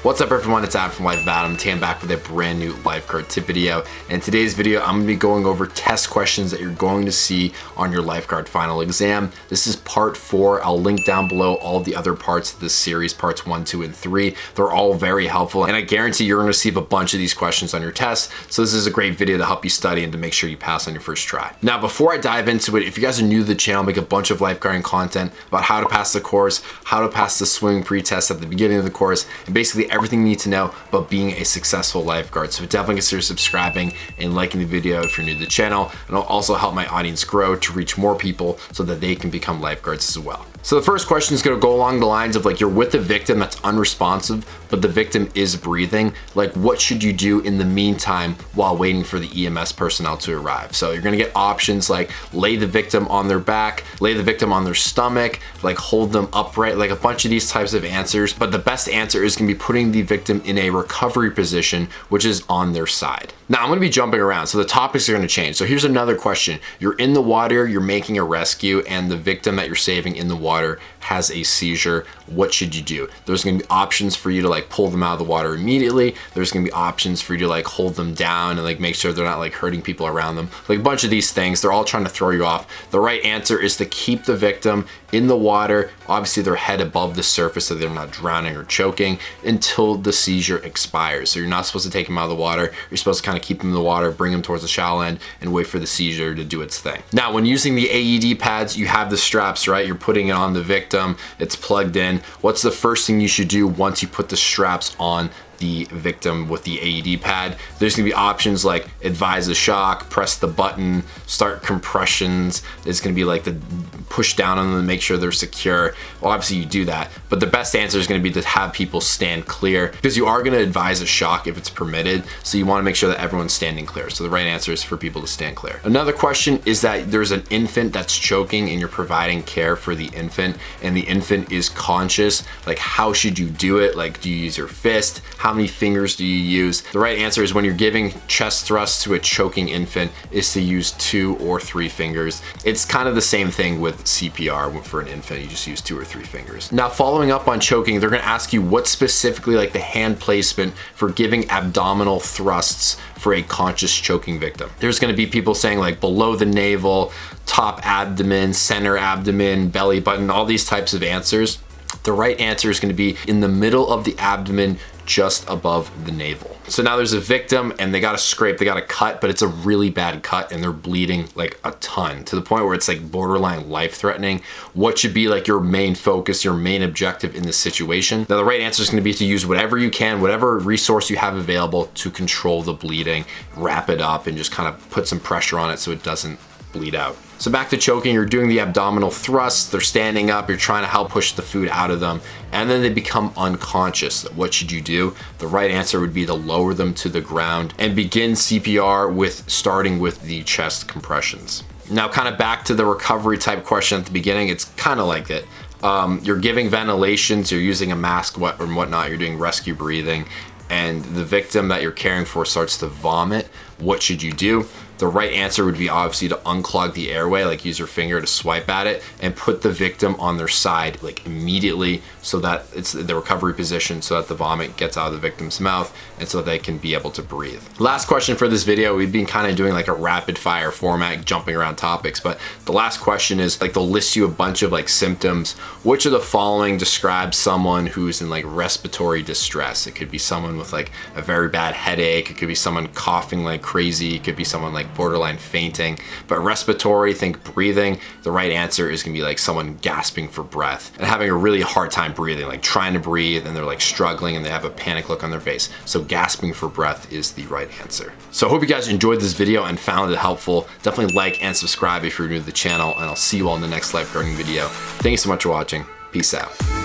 What's up everyone, it's Adam from Lifeguard. I'm today back with a brand new lifeguard tip video. In today's video, I'm gonna be going over test questions that you're going to see on your lifeguard final exam. This is part 4. I'll link down below all the other parts of this series, parts 1, 2, and 3. They're all very helpful, and I guarantee you're gonna receive a bunch of these questions on your test. So this is a great video to help you study and to make sure you pass on your first try. Now, before I dive into it, if you guys are new to the channel, I make a bunch of lifeguarding content about how to pass the course, how to pass the swimming pre-test at the beginning of the course, and basically everything you need to know about being a successful lifeguard. So definitely consider subscribing and liking the video if you're new to the channel, and it'll also help my audience grow to reach more people so that they can become lifeguards as well. So the first question is gonna go along the lines of like, you're with a victim that's unresponsive, but the victim is breathing. Like, what should you do in the meantime while waiting for the EMS personnel to arrive? So you're gonna get options like lay the victim on their back, lay the victim on their stomach, like hold them upright, like a bunch of these types of answers. But the best answer is gonna be putting the victim in a recovery position, which is on their side. Now I'm gonna be jumping around, so the topics are gonna change. So here's another question. You're in the water, you're making a rescue, and the victim that you're saving in the water has a seizure. What should you do? There's gonna be options for you to like pull them out of the water immediately. There's gonna be options for you to like hold them down and like make sure they're not like hurting people around them. Like a bunch of these things, they're all trying to throw you off. The right answer is to keep the victim in the water, obviously their head above the surface so they're not drowning or choking, until the seizure expires. So you're not supposed to take them out of the water. You're supposed to kind of keep them in the water, bring them towards the shallow end, and wait for the seizure to do its thing. Now, when using the AED pads, you have the straps, right? You're putting it on the victim, it's plugged in. What's the first thing you should do once you put the straps on the victim with the AED pad? There's gonna be options like advise a shock, press the button, start compressions. There's gonna be like the push down on them to make sure they're secure. Well, obviously you do that, but the best answer is gonna be to have people stand clear, because you are gonna advise a shock if it's permitted. So you wanna make sure that everyone's standing clear. So the right answer is for people to stand clear. Another question is that there's an infant that's choking and you're providing care for the infant, and the infant is conscious. Like, how should you do it? Like, do you use your fist? How many fingers do you use? The right answer is when you're giving chest thrusts to a choking infant is to use 2 or 3 fingers. It's kind of the same thing with CPR. For an infant, you just use 2 or 3 fingers. Now, following up on choking, they're gonna ask you what specifically, like the hand placement for giving abdominal thrusts for a conscious choking victim. There's gonna be people saying like below the navel, top abdomen, center abdomen, belly button, all these types of answers. The right answer is gonna be in the middle of the abdomen, just above the navel. So now there's a victim and they got a scrape, they got a cut, but it's a really bad cut and they're bleeding like a ton, to the point where it's like borderline life-threatening. What should be like your main focus, your main objective in this situation? Now the right answer is gonna be to use whatever you can, whatever resource you have available to control the bleeding, wrap it up, and just kind of put some pressure on it so it doesn't bleed out. So back to choking, you're doing the abdominal thrusts, they're standing up, you're trying to help push the food out of them, and then they become unconscious. What should you do? The right answer would be to lower them to the ground and begin CPR with starting with the chest compressions. Now, kind of back to the recovery type question at the beginning, it's kind of like it. You're giving ventilations, you're using a mask or whatnot, you're doing rescue breathing, and the victim that you're caring for starts to vomit. What should you do? The right answer would be obviously to unclog the airway, like use your finger to swipe at it and put the victim on their side like immediately, so that it's the recovery position, so that the vomit gets out of the victim's mouth and so they can be able to breathe. Last question for this video, we've been kind of doing like a rapid fire format, jumping around topics, but the last question is like they'll list you a bunch of like symptoms. Which of the following describes someone who's in like respiratory distress? It could be someone with like a very bad headache, it could be someone coughing like crazy, it could be someone like borderline fainting. But respiratory, think breathing. The right answer is gonna be like someone gasping for breath and having a really hard time breathing, like trying to breathe and they're like struggling and they have a panic look on their face. So gasping for breath is the right answer. So I hope you guys enjoyed this video and found it helpful. Definitely like and subscribe if you're new to the channel, and I'll see you all in the next lifeguarding video. Thank you so much for watching. Peace out.